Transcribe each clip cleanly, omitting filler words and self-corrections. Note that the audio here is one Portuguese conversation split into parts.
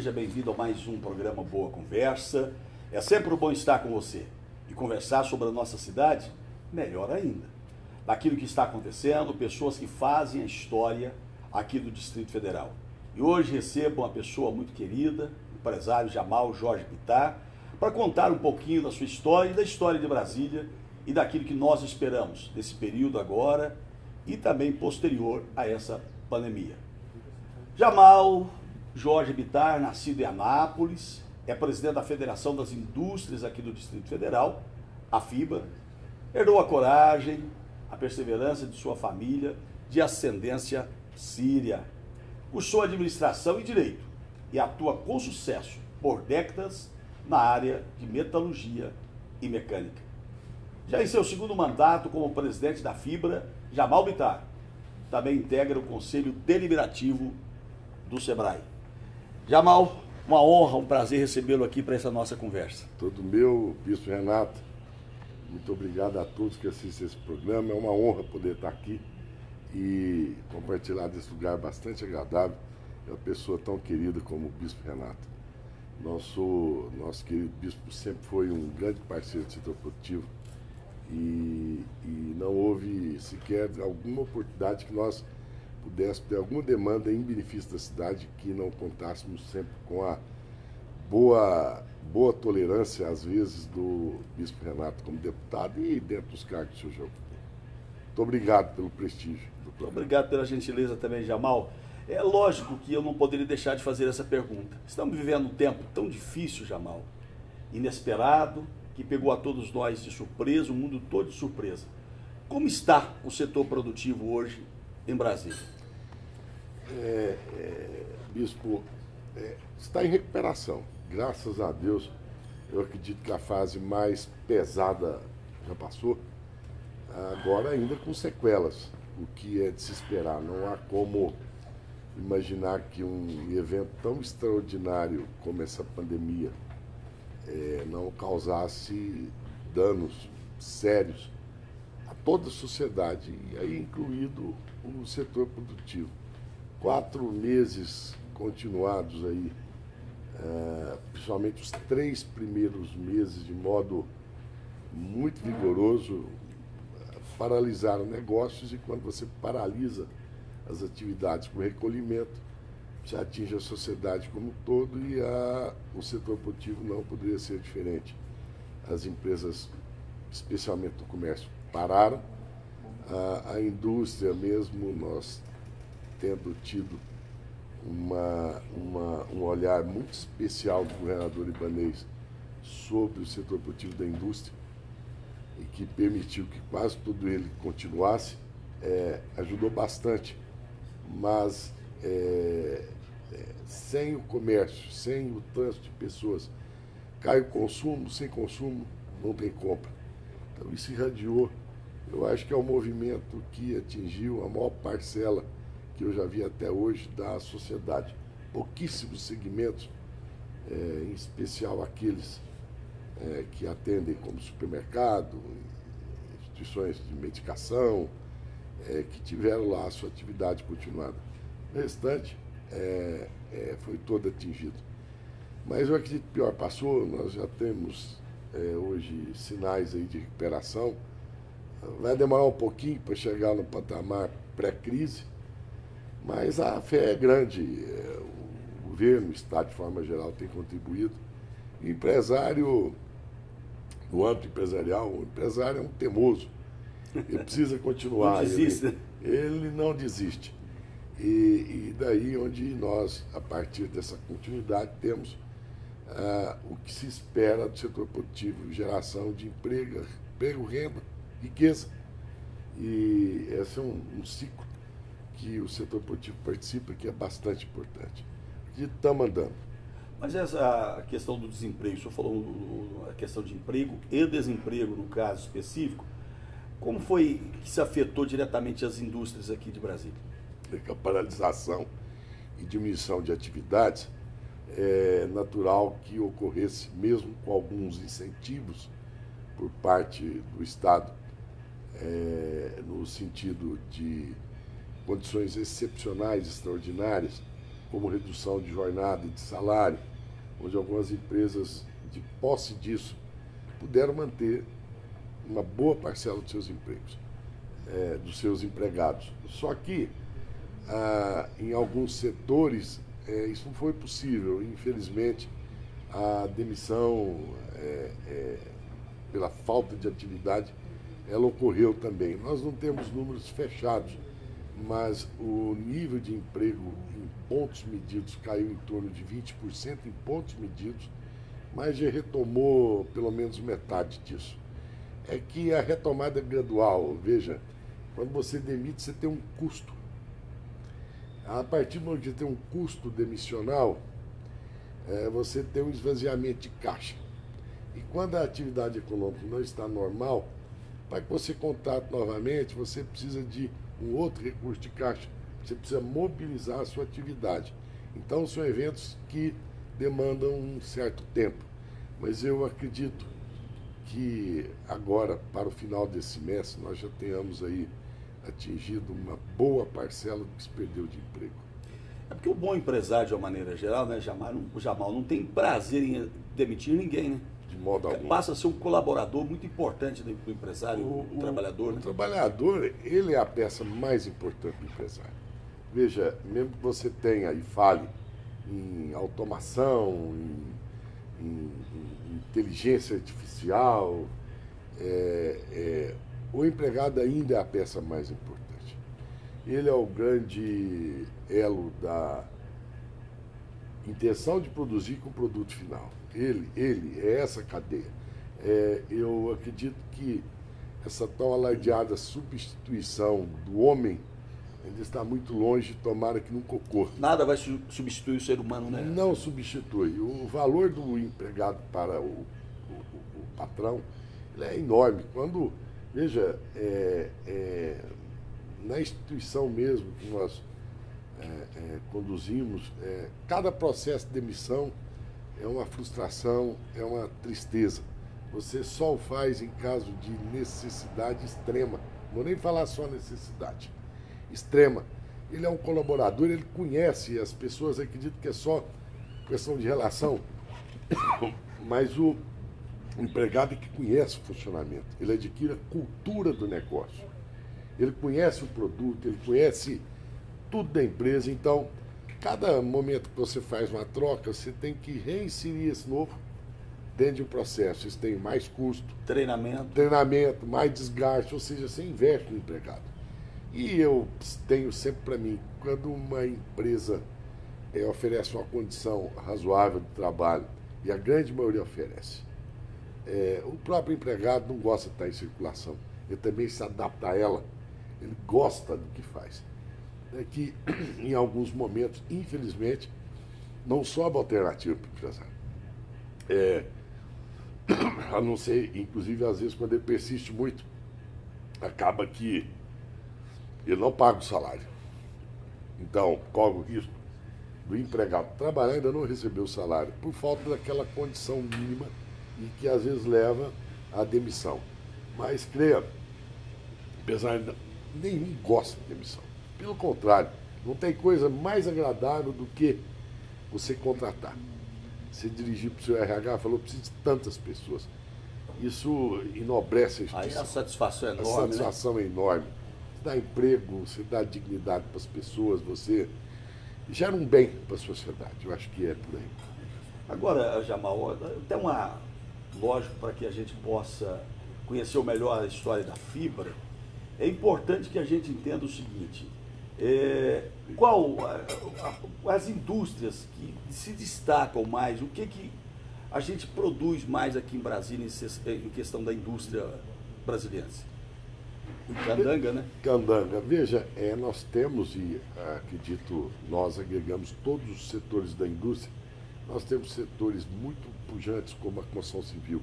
seja bem-vindo a mais um programa Boa Conversa. É sempre bom estar com você e conversar sobre a nossa cidade, melhor ainda. Daquilo que está acontecendo, pessoas que fazem a história aqui do Distrito Federal. E hoje recebo uma pessoa muito querida, o empresário Jamal Jorge Bittar, para contar um pouquinho da sua história e da história de Brasília e daquilo que nós esperamos desse período agora e também posterior a essa pandemia. Jamal Jorge Bittar, nascido em Anápolis, é presidente da Federação das Indústrias aqui do Distrito Federal, a FIBA, herdou a coragem, a perseverança de sua família de ascendência síria. Cursou administração e direito e atua com sucesso por décadas na área de metalurgia e mecânica. Já em seu segundo mandato como presidente da FIBRA, Jamal Bittar também integra o Conselho Deliberativo do SEBRAE. Jamal, uma honra, um prazer recebê-lo aqui para essa nossa conversa. Todo meu, Bispo Renato, muito obrigado a todos que assistem esse programa. É uma honra poder estar aqui e compartilhar desse lugar bastante agradável. É uma pessoa tão querida como o Bispo Renato. Nosso querido Bispo sempre foi um grande parceiro do setor produtivo e não houve sequer alguma oportunidade que nós pudéssemos ter alguma demanda em benefício da cidade que não contássemos sempre com a boa tolerância, às vezes, do Bispo Renato como deputado e dentro dos cargos do seu jogo. Muito obrigado pelo prestígio do programa. Obrigado pela gentileza também, Jamal. É lógico que eu não poderia deixar de fazer essa pergunta. Estamos vivendo um tempo tão difícil, Jamal, inesperado, que pegou a todos nós de surpresa, o mundo todo de surpresa. Como está o setor produtivo hoje em Brasília? Bispo, está em recuperação. Graças a Deus, eu acredito que a fase mais pesada já passou. Agora ainda com sequelas, o que é de se esperar. Não há como imaginar que um evento tão extraordinário como essa pandemia não causasse danos sérios a toda a sociedade, e aí incluído o setor produtivo. 4 meses continuados aí, principalmente os 3 primeiros meses de modo muito vigoroso, paralisaram negócios, e quando você paralisa as atividades por recolhimento, você atinge a sociedade como um todo, e o setor produtivo não poderia ser diferente. As empresas, especialmente do comércio, pararam. A indústria mesmo, nós tendo tido um olhar muito especial do governador Ibanez sobre o setor produtivo da indústria, e que permitiu que quase todo ele continuasse, ajudou bastante. Mas sem o comércio, sem o trânsito de pessoas, cai o consumo, sem consumo não tem compra. Então isso irradiou. Eu acho que é um movimento que atingiu a maior parcela que eu já vi até hoje da sociedade. Pouquíssimos segmentos, em especial aqueles que atendem como supermercado, instituições de medicação, que tiveram lá a sua atividade continuada. O restante foi todo atingido. Mas eu acredito que o pior passou. Nós já temos hoje sinais aí de recuperação. Vai demorar um pouquinho para chegar no patamar pré-crise, mas a fé é grande. O governo, o Estado, de forma geral, tem contribuído. O empresário, no âmbito empresarial, o empresário é um teimoso. Ele precisa continuar. Não desiste. Ele não desiste. E daí onde nós, a partir dessa continuidade, temos o que se espera do setor produtivo: geração de emprego, renda, riqueza. E esse é um ciclo que o setor produtivo participa, que é bastante importante. E estamos andando. Mas essa questão do desemprego, o senhor falou a questão de emprego e desemprego, no caso específico, como foi que se afetou diretamente as indústrias aqui de Brasília? A paralisação e diminuição de atividades, é natural que ocorresse, mesmo com alguns incentivos por parte do Estado, no sentido de condições excepcionais, extraordinárias, como redução de jornada e de salário, onde algumas empresas, de posse disso, puderam manter uma boa parcela dos seus empregos, dos seus empregados. Só que, em alguns setores, isso não foi possível. Infelizmente, a demissão, pela falta de atividade, ela ocorreu também. Nós não temos números fechados, mas o nível de emprego em pontos medidos caiu em torno de 20% em pontos medidos, mas já retomou pelo menos metade disso. É que a retomada é gradual. Veja, quando você demite, você tem um custo. A partir do momento que você tem um custo demissional, você tem um esvaziamento de caixa. E quando a atividade econômica não está normal, para que você contrate novamente, você precisa de um outro recurso de caixa. Você precisa mobilizar a sua atividade. Então, são eventos que demandam um certo tempo. Mas eu acredito que agora, para o final desse mês, nós já tenhamos aí atingido uma boa parcela do que se perdeu de emprego. É porque o bom empresário, de uma maneira geral, né, Jamal, não tem prazer em demitir ninguém, né? De modo algum. Passa a ser um colaborador muito importante do empresário, do trabalhador. O trabalhador, ele é a peça mais importante do empresário. Veja, mesmo que você tenha e fale em automação, em inteligência artificial, o empregado ainda é a peça mais importante. Ele é o grande elo da intenção de produzir com o produto final. Ele é essa cadeia. Eu acredito que essa tão alardeada substituição do homem ainda está muito longe, tomara que nunca ocorra. Nada vai substituir o ser humano, né? Não substitui. O valor do empregado para o patrão, ele é enorme. Quando, veja, na instituição mesmo que nós conduzimos, cada processo de demissão é uma frustração, é uma tristeza. Você só o faz em caso de necessidade extrema. Não vou nem falar só necessidade extrema. Ele é um colaborador, ele conhece, as pessoas acreditam que é só questão de relação, mas o empregado é que conhece o funcionamento, ele adquire a cultura do negócio, ele conhece o produto, ele conhece tudo da empresa. Então, cada momento que você faz uma troca, você tem que reinserir esse novo dentro de um processo. Isso tem mais custo, treinamento, mais desgaste, ou seja, você investe no empregado. E eu tenho sempre para mim, quando uma empresa oferece uma condição razoável de trabalho, e a grande maioria oferece, o próprio empregado não gosta de estar em circulação, ele também se adapta a ela, ele gosta do que faz. É que, em alguns momentos, infelizmente, não sobra alternativa para o empresário. A não ser, inclusive, às vezes, quando ele persiste muito, acaba que ele não paga o salário. Então, corre o risco do empregado trabalhar e ainda não receber o salário, por falta daquela condição mínima e que às vezes leva à demissão. Mas, creia, apesar de nenhum gosta de demissão. Pelo contrário, não tem coisa mais agradável do que você contratar. Você dirigir para o seu RH e falou, preciso de tantas pessoas. Isso enobrece a instituição. Aí a satisfação é enorme. A satisfação é enorme. Você dá emprego, você dá dignidade para as pessoas, você gera um bem para a sociedade. Eu acho que é por aí. Agora, Jamal, tem uma lógico para que a gente possa conhecer melhor a história da fibra. É importante que a gente entenda o seguinte: as indústrias que se destacam mais, o que a gente produz mais aqui em Brasília em questão da indústria brasileira? Candanga, né? Candanga. Veja, nós temos, e acredito, nós agregamos todos os setores da indústria. Nós temos setores muito pujantes, como a construção civil,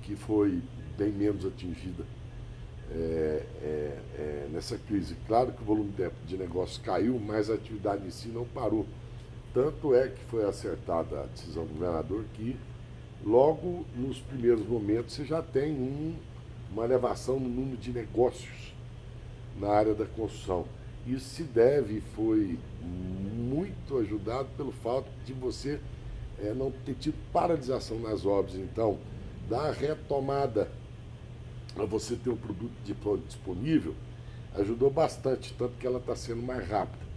que foi bem menos atingida nessa crise. Claro que o volume de negócios caiu, mas a atividade em si não parou. Tanto é que foi acertada a decisão do governador que, logo nos primeiros momentos, você já tem uma elevação no número de negócios na área da construção. Isso se deve e foi muito ajudado pelo fato de você não ter tido paralisação nas obras. Então, dar retomada a você ter um produto disponível ajudou bastante, tanto que ela está sendo mais rápida.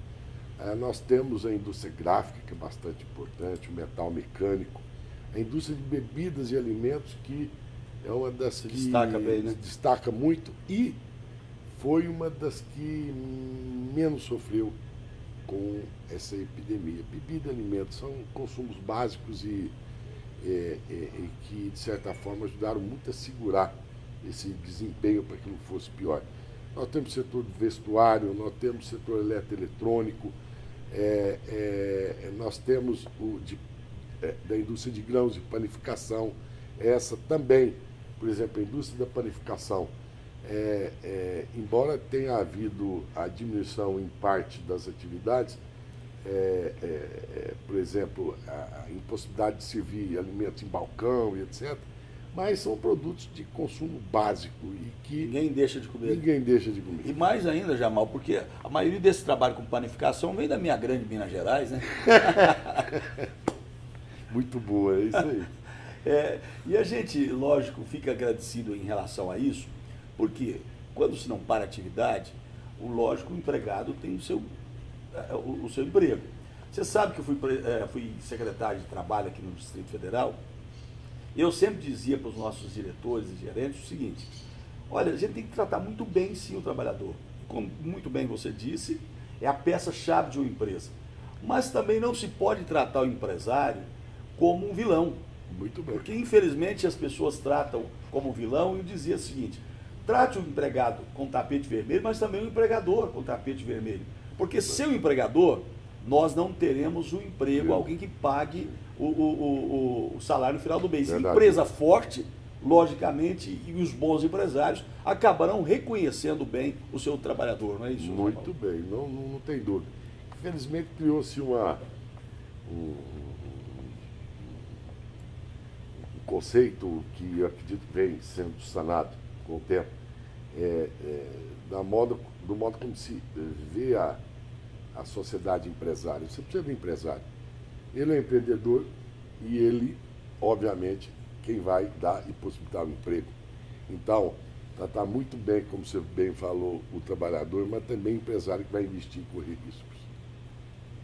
Nós temos a indústria gráfica, que é bastante importante, o metal mecânico, a indústria de bebidas e alimentos, que é uma das que destaca bem, né? Destaca muito e foi uma das que menos sofreu com essa epidemia. Bebida e alimentos são consumos básicos e que, de certa forma, ajudaram muito a segurar esse desempenho para que não fosse pior. Nós temos o setor do vestuário, nós temos o setor eletroeletrônico, nós temos da indústria de grãos e panificação, essa também, por exemplo, a indústria da panificação, embora tenha havido a diminuição em parte das atividades, por exemplo, a impossibilidade de servir alimentos em balcão e etc., mas são produtos de consumo básico e que ninguém deixa de comer. Ninguém deixa de comer. E mais ainda, Jamal, porque a maioria desse trabalho com panificação vem da minha grande Minas Gerais, né? Muito boa, é isso aí. E a gente, lógico, fica agradecido em relação a isso, porque quando se não para a atividade, o empregado tem o seu emprego. Você sabe que eu fui secretário de Trabalho aqui no Distrito Federal. Eu sempre dizia para os nossos diretores e gerentes o seguinte: olha, a gente tem que tratar muito bem, sim, o trabalhador. Como muito bem você disse, é a peça-chave de uma empresa. Mas também não se pode tratar o empresário como um vilão. Muito bem. Porque, infelizmente, as pessoas tratam como vilão. E eu dizia o seguinte: trate o empregado com tapete vermelho, mas também o empregador com tapete vermelho. Porque sem o empregador, nós não teremos o emprego, alguém que pague o salário no final do mês. Verdade. Empresa forte, logicamente, e os bons empresários acabarão reconhecendo bem o seu trabalhador, não é isso? Muito bem, não tem dúvida. Infelizmente criou-se um conceito que eu acredito que vem sendo sanado com o tempo, do modo como se vê a sociedade empresária. Você precisa de um empresário. Ele é empreendedor e ele, obviamente, quem vai dar e possibilitar o emprego. Então, tratar muito bem, como você bem falou, o trabalhador, mas também o empresário que vai investir e correr riscos.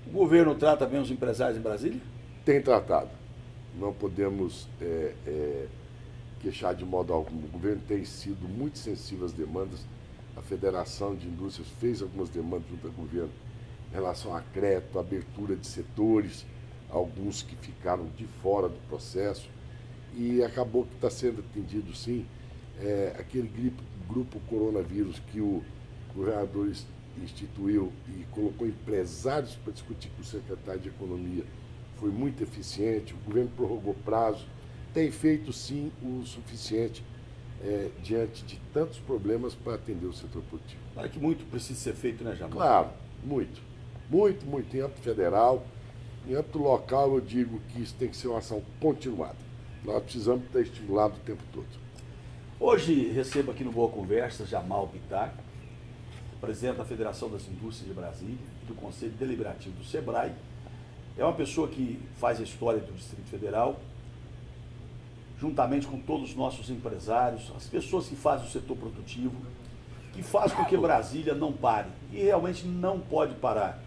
O governo trata bem os empresários em Brasília? Tem tratado. Não podemos queixar de modo algum. O governo tem sido muito sensível às demandas. A Federação de Indústrias fez algumas demandas junto ao governo em relação a crédito, abertura de setores, alguns que ficaram de fora do processo, e acabou que está sendo atendido, sim, aquele grupo coronavírus que o governador instituiu e colocou empresários para discutir com o secretário de Economia. Foi muito eficiente, o governo prorrogou prazo, tem feito, sim, o suficiente diante de tantos problemas para atender o setor produtivo. Claro que muito precisa ser feito, né, Jamal? Claro, muito. Muito, muito. Em âmbito federal, em âmbito local, eu digo que isso tem que ser uma ação continuada. Nós precisamos estar estimulado o tempo todo. Hoje recebo aqui no Boa Conversa Jamal Bittar, presidente da Federação das Indústrias de Brasília e do Conselho Deliberativo do SEBRAE. É uma pessoa que faz a história do Distrito Federal, juntamente com todos os nossos empresários, as pessoas que fazem o setor produtivo, que faz com que Brasília não pare, e realmente não pode parar.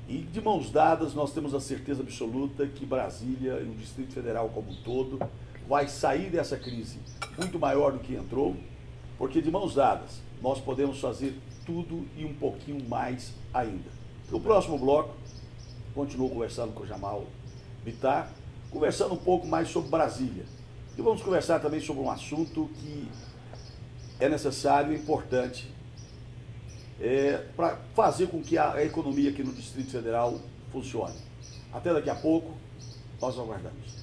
E de mãos dadas, nós temos a certeza absoluta que Brasília e o Distrito Federal como um todo vai sair dessa crise muito maior do que entrou, porque de mãos dadas nós podemos fazer tudo e um pouquinho mais ainda. No próximo bloco, continuo conversando com o Jamal Bittar, conversando um pouco mais sobre Brasília. E vamos conversar também sobre um assunto que é necessário e importante para fazer com que a economia aqui no Distrito Federal funcione. Até daqui a pouco, nós aguardamos.